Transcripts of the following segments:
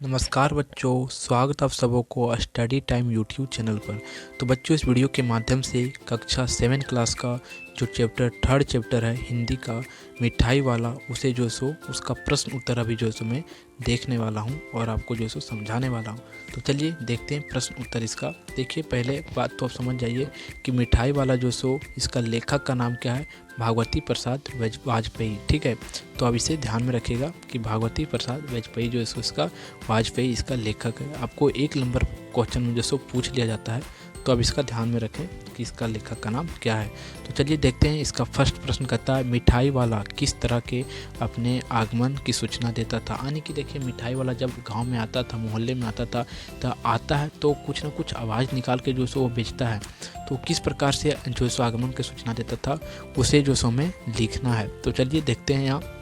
नमस्कार बच्चों, स्वागत आप सबों को स्टडी टाइम यूट्यूब चैनल पर। तो बच्चों, इस वीडियो के माध्यम से कक्षा 7 क्लास का जो थर्ड चैप्टर है हिंदी का मिठाई वाला, उसे जो सो उसका प्रश्न उत्तर अभी जो सो मैं देखने वाला हूं और आपको जो सो समझाने वाला हूं। तो चलिए देखते हैं प्रश्न उत्तर इसका। देखिए, पहले बात तो आप समझ जाइए कि मिठाई वाला जो सो इसका लेखक का नाम क्या है, भागवती प्रसाद वाजपेयी। ठीक है, तो अब इसे ध्यान में रखिएगा कि भागवती प्रसाद वाजपेयी जो है सो इसका वाजपेयी इसका लेखक है। आपको 1 नंबर क्वेश्चन में जो सो पूछ लिया जाता है, तो अब इसका ध्यान में रखें कि इसका लेखक का नाम क्या है। तो चलिए देखते हैं। इसका फर्स्ट प्रश्न कहता है, मिठाई वाला किस तरह के अपने आगमन की सूचना देता था। यानी कि देखिए, मिठाई वाला जब गांव में आता था, मोहल्ले में आता था, तो आता है तो कुछ ना कुछ आवाज़ निकाल के जो सो वो बेचता है। तो किस प्रकार से जो सो आगमन की सूचना देता था, उसे जो सो हमें लिखना है। तो चलिए देखते हैं यहाँ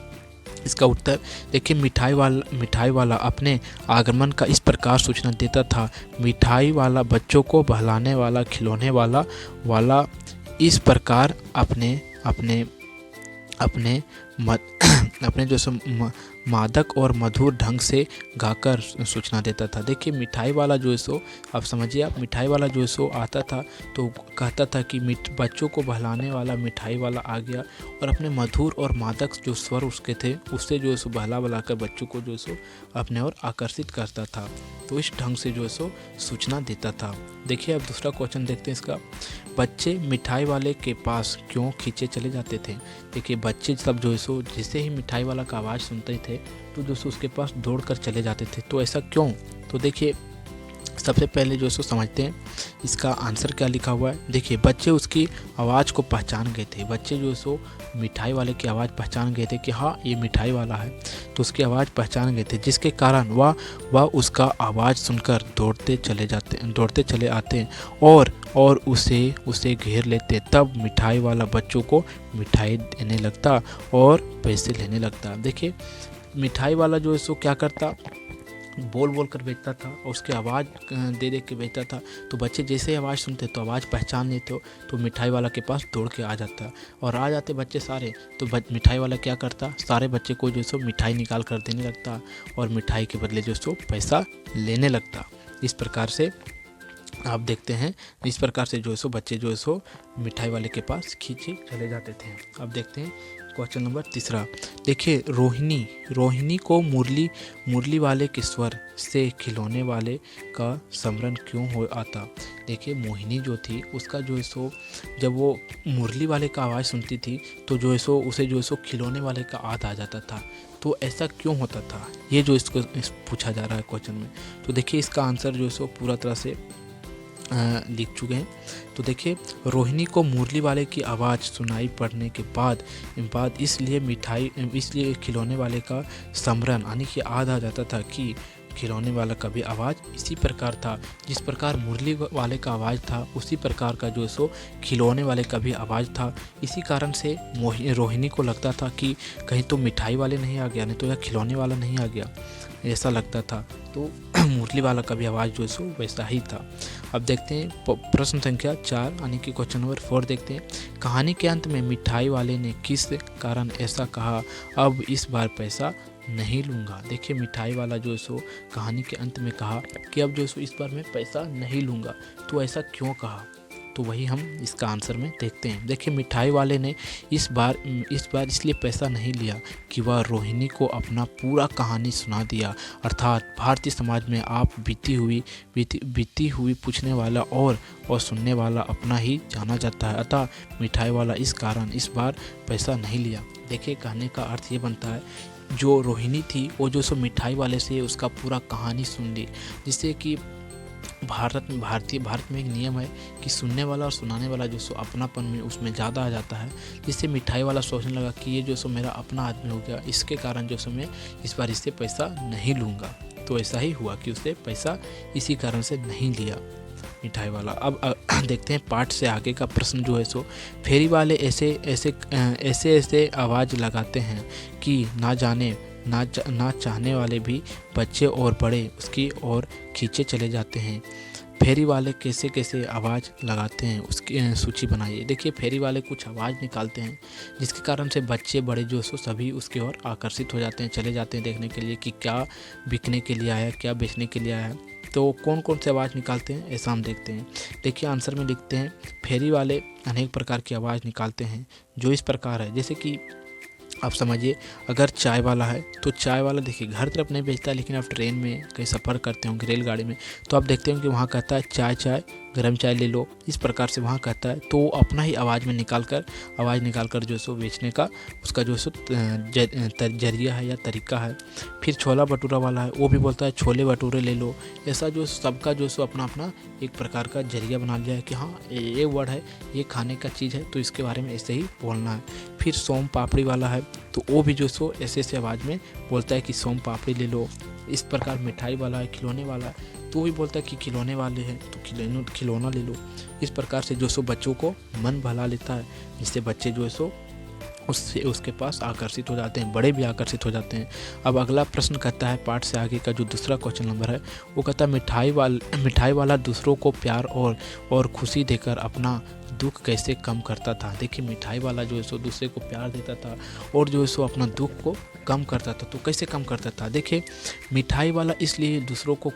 इसका उत्तर। देखिए, मिठाई वाला अपने आगमन का इस प्रकार सूचना देता था। मिठाई वाला बच्चों को बहलाने वाला, खिलौने वाला इस प्रकार अपने अपने अपने अपने जो मादक और मधुर ढंग से गाकर सूचना देता था। देखिए, मिठाई वाला जो है सो, आप समझिए, आप मिठाई वाला जो है सो आता था तो कहता था कि बच्चों को बहलाने वाला मिठाई वाला आ गया, और अपने मधुर और मादक जो स्वर उसके थे, उससे जो है सो बहला बहला कर बच्चों को जो है सो अपने ओर आकर्षित करता था। तो इस ढंग से जो है सो सूचना देता था। देखिए, अब दूसरा क्वेश्चन देखते हैं इसका। बच्चे मिठाई वाले के पास क्यों खींचे चले जाते थे। देखिए, बच्चे सब जो है सो जैसे ही मिठाई वाला का आवाज़ सुनते थे तो जो सो उसके पास दौड़ कर चले जाते थे। तो ऐसा क्यों? तो देखिए, सबसे पहले जो सो समझते हैं इसका आंसर क्या लिखा हुआ है। देखिए, बच्चे उसकी आवाज़ को पहचान गए थे। बच्चे जो सो मिठाई वाले की आवाज़ पहचान गए थे कि हाँ, ये मिठाई वाला है, तो उसकी आवाज़ पहचान गए थे, जिसके कारण वह उसका आवाज़ सुनकर दौड़ते चले आते और उसे घेर लेते। तब मिठाई वाला बच्चों को मिठाई देने लगता और पैसे लेने लगता। देखिए, मिठाई वाला जो है सो क्या करता, बोल बोल कर बेचता था और उसकी आवाज़ दे के बेचता था। तो बच्चे जैसे ही आवाज़ सुनते तो आवाज़ पहचान लेते तो मिठाई वाला के पास दौड़ के आ जाता, और आ जाते बच्चे सारे। तो मिठाई वाला क्या करता, सारे बच्चे को जो सो मिठाई निकाल कर देने लगता और मिठाई के बदले जो सो पैसा लेने लगता। इस प्रकार से आप देखते हैं, इस प्रकार से जो सो बच्चे जो सो मिठाई वाले के पास खींचे चले जाते थे। अब देखते हैं क्वेश्चन नंबर तीसरा। देखिए, रोहिणी को मुरली वाले के स्वर से खिलौने वाले का स्मरण क्यों हो आता। देखिए, मोहिनी जो थी उसका जो है सो जब वो मुरली वाले का आवाज़ सुनती थी तो जो है सो उसे जो है सो खिलौने वाले का याद आ जाता था। तो ऐसा क्यों होता था, ये जो इसको पूछा जा रहा है क्वेश्चन में। तो देखिए, इसका आंसर जो है सो पूरा तरह से लिख चुके हैं। तो देखिए, रोहिणी को मुरली वाले की आवाज़ सुनाई पड़ने के बाद इसलिए खिलौने वाले का स्मरण यानी कि याद आ जाता था कि खिलौने वाला का भी आवाज़ इसी प्रकार था। जिस प्रकार मुरली वाले का आवाज़ था, उसी प्रकार का जो सो खिलौने वाले का भी आवाज़ था। इसी कारण से रोहिणी को लगता था कि कहीं तो मिठाई वाले नहीं आ गया, नहीं तो या खिलौने वाला नहीं आ गया, ऐसा लगता था। तो मुरली वाला का भी आवाज़ जो सो वैसा ही था। अब देखते हैं प्रश्न संख्या 4 यानी कि क्वेश्चन नंबर 4 देखते हैं। कहानी के अंत में मिठाई वाले ने किस कारण ऐसा कहा, अब इस बार पैसा नहीं लूँगा। देखिए, मिठाई वाला जो सो कहानी के अंत में कहा कि अब जो सो इस बार मैं पैसा नहीं लूँगा। तो ऐसा क्यों कहा, तो वही हम इसका आंसर में देखते हैं। देखिए, मिठाई वाले ने इस बार इसलिए पैसा नहीं लिया कि वह रोहिणी को अपना पूरा कहानी सुना दिया। अर्थात भारतीय समाज में आप बीती हुई पूछने वाला और सुनने वाला अपना ही जाना जाता है। अतः मिठाई वाला इस कारण इस बार पैसा नहीं लिया। देखिए, कहने का अर्थ ये बनता है, जो रोहिणी थी वो जो सो मिठाई वाले से उसका पूरा कहानी सुन ली, जिससे कि भारत में एक नियम है कि सुनने वाला और सुनाने वाला जो सो अपनापन में उसमें ज़्यादा आ जाता है। जिससे मिठाई वाला सोचने लगा कि ये जो सो मेरा अपना आदमी हो गया, इसके कारण जो सो मैं इस बार इससे पैसा नहीं लूँगा। तो ऐसा ही हुआ कि उससे पैसा इसी कारण से नहीं लिया मिठाई वाला। अब देखते हैं पाठ से आगे का प्रश्न जो है सो। फेरी वाले ऐसे आवाज़ लगाते हैं कि ना चाहने वाले भी बच्चे और बड़े उसकी ओर खींचे चले जाते हैं। फेरी वाले कैसे कैसे आवाज़ लगाते हैं उसकी सूची बनाइए। देखिए फेरी वाले कुछ आवाज़ निकालते हैं जिसके कारण से बच्चे बड़े जो सो सभी उसकी ओर आकर्षित हो जाते हैं, चले जाते हैं देखने के लिए कि क्या बिकने के लिए आया है, क्या बेचने के लिए आया है। तो कौन कौन से आवाज़ निकालते हैं ऐसा हम देखते हैं। देखिए आंसर में लिखते हैं फेरी वाले अनेक प्रकार की आवाज़ निकालते हैं जो इस प्रकार है। जैसे कि आप समझिए, अगर चाय वाला है तो चाय वाला देखिए घर तरफ नहीं बेचता, लेकिन आप ट्रेन में कहीं सफ़र करते होंगे रेलगाड़ी में तो आप देखते होंगे कि वहाँ कहता है चाय चाय गर्म चाय ले लो, इस प्रकार से वहाँ कहता है। तो अपना ही आवाज़ निकाल कर जो सो बेचने का उसका जो सो जरिया है या तरीका है। फिर छोला भटूरा वाला है, वो भी बोलता है छोले भटूरे ले लो। ऐसा जो सबका जो सो अपना अपना एक प्रकार का जरिया बना लिया है कि हाँ ये वर्ड है, ये खाने का चीज़ है तो इसके बारे में ऐसे ही बोलना है। फिर सोम पापड़ी वाला है तो वो भी जो सो ऐसे ऐसे आवाज़ में बोलता है कि सोम पापड़ी ले लो। इस प्रकार मिठाई वाला है, खिलौने वाला है तो भी बोलता है कि खिलौने वाले हैं तो खिलौना ले लो। इस प्रकार से जो सो बच्चों को मन बहला लेता है, जिससे बच्चे जो है सो उसके पास आकर्षित हो जाते हैं, बड़े भी आकर्षित हो जाते हैं। अब अगला प्रश्न कहता है पाठ से आगे का जो दूसरा क्वेश्चन नंबर है वो कहता है मिठाई वाला दूसरों को प्यार और खुशी देकर अपना दुख कैसे कम करता था। देखिए मिठाई वाला जो है सो दूसरे को प्यार देता था और जो है सो अपना दुख को कम करता था। तो कैसे कम करता था, देखिए मिठाई वाला इसलिए दूसरों को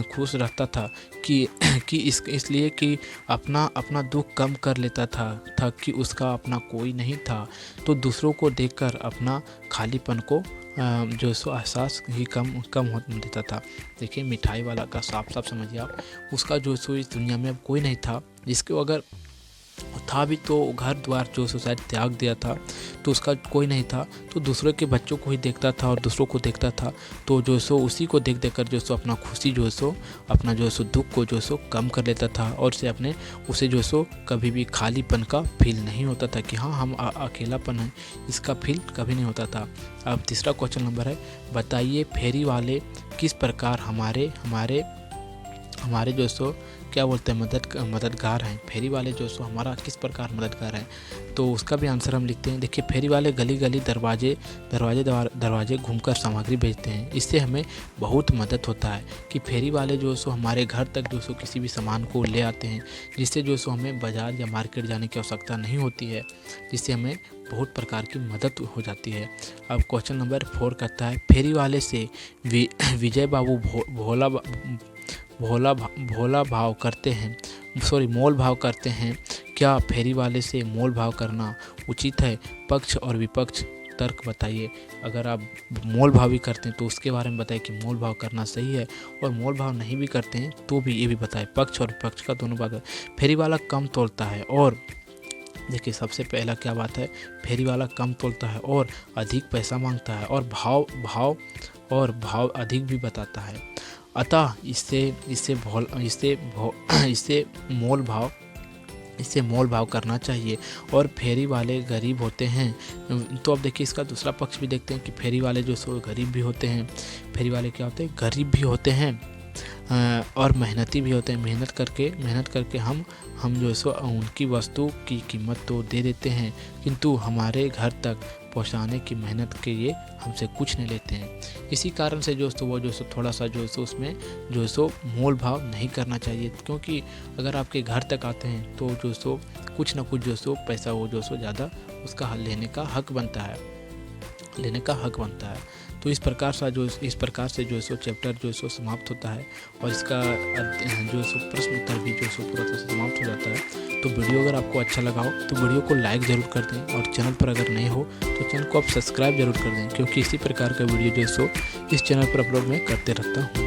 खुश रखता था कि इसलिए कि अपना दुख कम कर लेता था कि उसका अपना कोई नहीं था। तो दूसरों को देखकर अपना खालीपन को जो सो एहसास ही कम हो देता था। देखिए मिठाई वाला का साफ साफ समझिए आप, उसका जो सो इस दुनिया में अब कोई नहीं था, जिसको अगर था भी तो घर द्वार जो सो शायद त्याग दिया था, तो उसका कोई नहीं था। तो दूसरों के बच्चों को ही देखता था और दूसरों को देखता था, तो जो सो उसी को देख कर जो सो अपना खुशी जो सो अपना जो सो दुख को जो सो कम कर लेता था और उसे जो सो कभी भी खालीपन का फील नहीं होता था कि हाँ हम अकेलापन है, इसका फील कभी नहीं होता था। अब तीसरा क्वेश्चन नंबर है, बताइए फेरी वाले किस प्रकार हमारे जो सो क्या बोलते हैं मददगार हैं। फेरी वाले जो सो हमारा किस प्रकार मददगार हैं, तो उसका भी आंसर हम लिखते हैं। देखिए फेरी वाले गली गली दरवाजे घूमकर सामग्री बेचते हैं। इससे हमें बहुत मदद होता है कि फेरी वाले जो सो हमारे घर तक जो सो किसी भी सामान को ले आते हैं, जिससे जो सो हमें बाज़ार या मार्केट जाने की आवश्यकता नहीं होती है, जिससे हमें बहुत प्रकार की मदद हो जाती है। अब क्वेश्चन नंबर 4 कहता है फेरी वाले से विजय बाबू मोल भाव करते हैं। क्या फेरी वाले से मोल भाव करना उचित है? पक्ष और विपक्ष तर्क बताइए। अगर आप मोल भाव भी करते हैं तो उसके बारे में बताइए कि मोल भाव करना सही है, और मोल भाव नहीं भी करते हैं तो भी ये भी बताएं। पक्ष और विपक्ष का दोनों बात है। फेरी वाला कम तोलता है और देखिए सबसे पहला क्या बात है, फेरी वाला कम तोलता है और अधिक पैसा मांगता है और भाव अधिक भी बताता है। अतः इससे मोल भाव करना चाहिए। और फेरी वाले गरीब होते हैं। तो अब देखिए इसका दूसरा पक्ष भी देखते हैं कि फेरी वाले जो सो गरीब भी होते हैं। फेरी वाले क्या होते हैं, गरीब भी होते हैं और मेहनती भी होते हैं। मेहनत करके हम जो सो उनकी वस्तु की कीमत तो दे देते हैं, किंतु हमारे घर तक पहुंचाने की मेहनत के लिए हमसे कुछ नहीं लेते हैं। इसी कारण से जो सो वो जो सो थोड़ा सा जो सो उसमें जो सो मोल भाव नहीं करना चाहिए, क्योंकि अगर आपके घर तक आते हैं तो जो सो कुछ ना कुछ जो सो पैसा वो जो सो ज़्यादा उसका लेने का हक बनता है। तो इस प्रकार से जो सो चैप्टर जो सो समाप्त होता है और इसका जो सो प्रश्न उत्तर भी जो सो पूरा तरह से समाप्त हो जाता है। तो वीडियो अगर आपको अच्छा लगा हो तो वीडियो को लाइक ज़रूर कर दें, और चैनल पर अगर नए हो तो चैनल को आप सब्सक्राइब जरूर कर दें, क्योंकि इसी प्रकार का वीडियो जो सो इस चैनल पर अपलोड मैं करते रहता हूँ।